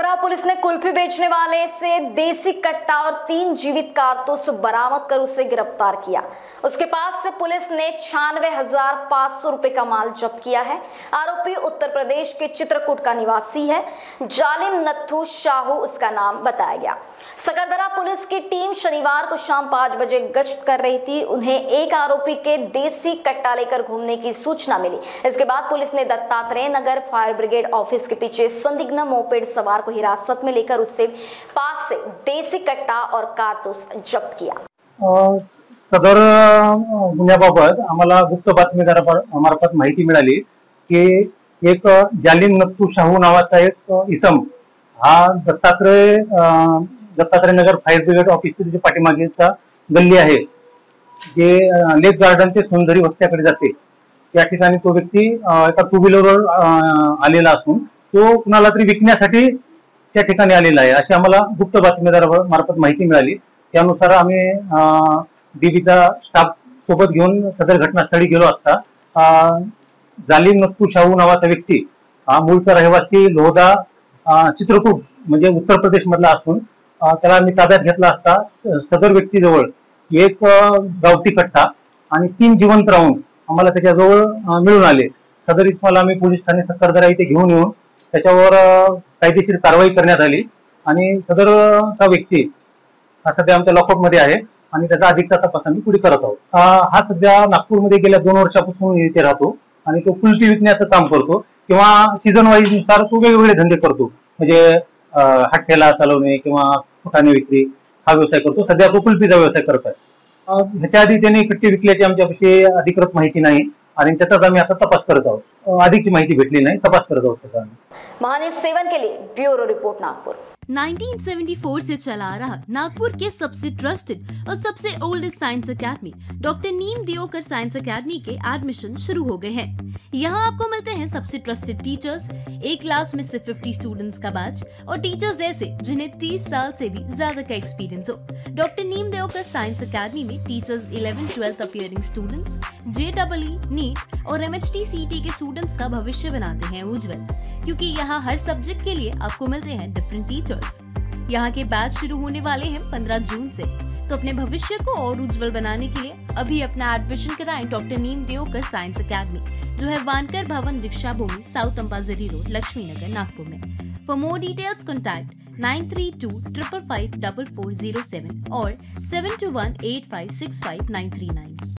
सकरदरा police ने कुल्फी बेचने वाले से देसी कट्टा और 3 जीवित कारतूस बरामद कर उसे गिरफ्तार किया। उसके पास से पुलिस ने 96,500 रुपए का माल जब्त किया है। आरोपी उत्तर प्रदेश के चित्रकूट का निवासी है। जालिम नत्थू शाहू उसका नाम बताया गया। सकरदरा पुलिस की टीम शनिवार को शाम 5 बजे गश्त कर रही थी। उन्हें एक आरोपी के देसी कट्टा लेकर घूमने की सूचना मिली। इसके बाद पुलिस ने दत्तात्रेय नगर फायर ब्रिगेड ऑफिस के पीछे संदिग्ध मोपेड सवार को हिरासत में लेकर उससे पास से देसी कट्टा और कारतूस जब्त किया। सदर गुन्ह्याबाबत आम्हाला गुप्त बातमीदारामार्फत माहिती मिळाली की एक जालिम नत्थू शाहू नावाचा एक इसम हा दत्तात्रय नगर फायर ब्रिगेड ऑफिसच्या पाठीमागेचा गल्ली आहे जे लेक गार्डन ते सुंदरी वस्त्याकडे जाते। त्या ठिकाणी तो व्यक्ती एका टू व्हीलरवर आलेला असून तो कुणाला तरी विकण्यासाठी त्या ठिकाणी आलेला आहे अशी आम्हाला गुप्त बातमीदारामार्फत माहिती मिळाली। त्यानुसार आम्ही डीबीचा स्टाफ सोबत घेऊन सदर घटनास्थळी गेलो असता जालिम नत्थू शाहू नावाचा व्यक्ती हा मूळचा रहिवासी लोहदा चित्रकूट म्हणजे उत्तर प्रदेश मधला असून त्याला आम्ही ताब्यात घेतला असता सदर व्यक्तीजवळ एक गावठी कट्टा आणि 3 जिवंत राऊंड आम्हाला त्याच्याजवळ मिळून आले। सदर इस्माला आम्ही पोलीस ठाणे सकरदरा इथे घेऊन येऊन त्याच्यावर कायदेशीर कारवाई करण्यात आली आणि सदरचा व्यक्ती हा सध्या आमच्या लॉकअप मध्ये आहे आणि त्याचा अधिकचा तपास आम्ही पुढे करत आहोत। हा सध्या नागपूरमध्ये गेल्या 2 वर्षापासून इथे राहतो आणि तो कुल्फी विकण्याचं काम करतो किंवा सीझन वाईज नुसार तो वेगवेगळे धंदे करतो म्हणजे हट्टेला चालवणे किंवा फुटाणे विक्री हा व्यवसाय करतो। सध्या तो कुल्फीचा व्यवसाय करत आहे। ह्याच्या आधी त्यांनी कट्टी विकल्याची आमच्यापाशी अधिकृत माहिती नाही आणि त्याचाच आम्ही आता तपास करत आहोत। अधिकची माहिती भेटली नाही, तपास करत आहोत त्याचा। महान्यूज 7 के लिए ब्यूरो रिपोर्ट नागपुर। 1974 से चला आ रहा नागपुर के सबसे ट्रस्टेड और सबसे ओल्डेस्ट साइंस अकेडमी डॉक्टर नीम दियोकर साइंस अकेडमी के एडमिशन शुरू हो गए हैं। यहाँ आपको मिलते हैं सबसे ट्रस्टेड टीचर्स, एक क्लास में सिर्फ 50 स्टूडेंट्स का बैच और टीचर्स ऐसे जिन्हें 30 साल से भी ज्यादा का एक्सपीरियंस हो। डॉक्टर नीम दियोकर साइंस अकेडमी में teachers 11th-12th appearing students, JEE, NEET और MHT CT के स्टूडेंट्स का भविष्य बनाते हैं उज्जवल, क्योंकि यहाँ हर सब्जेक्ट के लिए आपको मिलते हैं डिफरेंट टीचर्स। यहाँ के बैच शुरू होने वाले हैं 15 जून से, तो अपने भविष्य को और उज्जवल बनाने के लिए अभी अपना एडमिशन कराएं डॉक्टर नीम दियोकर साइंस अकेडमी, जो है वानकर भवन दीक्षा भूमि, साउथ अंपाजरी रोड, लक्ष्मी नगर, नागपुर में। फॉर मोर डिटेल्स कॉन्टैक्ट 9325554407 और 7218565939।